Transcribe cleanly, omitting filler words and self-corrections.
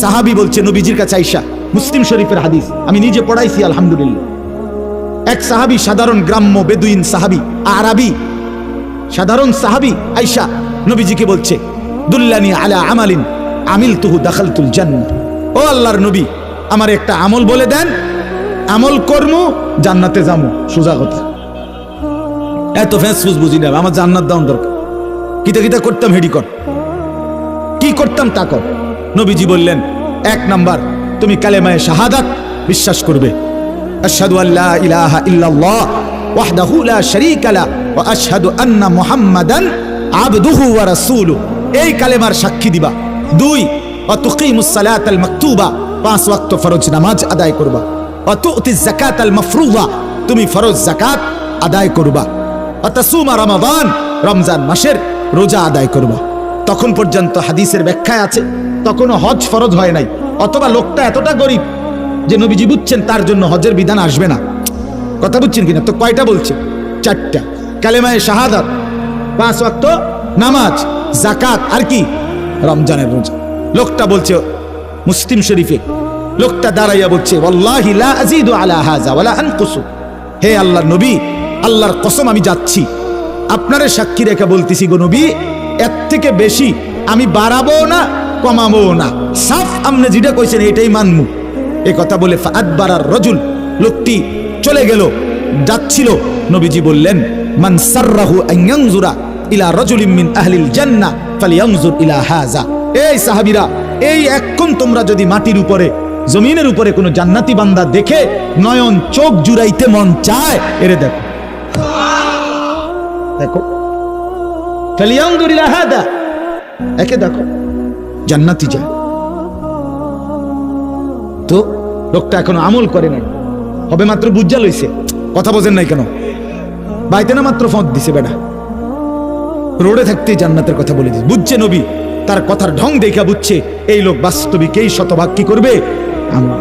সাহাবী বলছে নবীজির কাছে আইসা, মুসলিম শরীফের হাদিস, আমি নিজে পড়াইছি আলহামদুলিল্লাহ। এক সাহাবী, সাধারণ গ্রাম্য বেদুইন সাহাবী, আরাবী সাধারণ সাহাবী আইসা নবীজিকে বলছে, দুল্লানি আলা আমালিন আমিলতুহু দাখালতুল জান্নাহ। ও আল্লাহর নবী, আমার একটা আমল বলে দেন, আমল কর্ম জান্নাতে যাবো। সোজা কথা, এত ফেসফুস বুঝি না, আমার জান্নাত দাও দরকার। কিতা কিতা করতাম হেডি কর, কি করতাম তা কর। নবীজি বললেন, এক নাম্বার, তুমি কালেমায়ে শাহাদাত বিশ্বাস করবে, আশহাদু আল্লা ইলাহা ইল্লাল্লাহ ওয়াহদাহু লা শারীকা লা ওয়া আশহাদু আন্না মুহাম্মাদান আবদুহু ওয়া রাসূলুহু, এই কালেমার সাক্ষী দিবা। দুই, ওয়া তুকিমুস সালাতাল মাকতুবা, 5 ওয়াক্ত ফরজ নামাজ আদায় করবা। ওয়া তুতিজ যাকাতাল মাফরুযা, তুমি ফরজ যাকাত আদায় করবা। ওয়া তাসুমা রমাদান, রমজান মাসের রোজা আদায় করবা। তখন পর্যন্ত হাদিসের ব্যাখ্যায় আছে তখনও হজ ফরজ হয় নাই, অথবা লোকটা এতটা গরিব যে নবীজি বুঝছেন তার জন্য হজের বিধান আসবে না। কথা বুঝছেন কিনা? তো কয়টা বলছে? 4টা। কালেমায়ে শাহাদাত, 5 ওয়াক্ত নামাজ, যাকাত, আর কি? রমজানের রোজা। লোকটা বলছে মুসলিম শরীফে, লোকটা দাঁড়াইয়া বলছে, ওয়াল্লাহি লা আযীদু আলা হাযা ওয়ালা আনকুসু, হে আল্লাহর নবী, আল্লাহর কসম আমি যাচ্ছি, আপনারে সাক্ষী রেখে বলতেছি গো নবী, এর থেকে বেশি আমি বাড়াবো না কমাবো না, সাফ আপনি যেটা কইছেন এটাই মানমু। এই কথা বলে ফাআদবারার রাজুল, লোকটি চলে গেল, যাচ্ছিল। নবীজি বললেন, মান সাররাহু আন ইয়ানজুরা ইলা রাজুলিন মিন আহলিল জান্নাহ ফালইয়ানজুর ইলা হাযা। এই সাহাবীরা, এই এখন তোমরা যদি মাটির উপরে, জমিনের উপরে কোনো জান্নাতি বান্দা দেখে নয়ন চোখ জুড়াইতে মন চায়, এরে দেখো, দেখো, ফালইয়ানজুর ইলা হাযা, একে দেখো, জান্নাতি যায়। তো লোকটা এখনো আমল করে নাই, হবে মাত্র বুঝা লইছে। কথা বোঝেন নাই কেন? বাইতে না মাত্র ফোন দিছে, বেটা রোডে থাকতেই জান্নাতের কথা বলে দিছে। বুঝছে নবী, তার কথার ঢং দেখা বুঝছে এই লোক বাস্তবিক, এই শতভাগ কি করবে? আমল।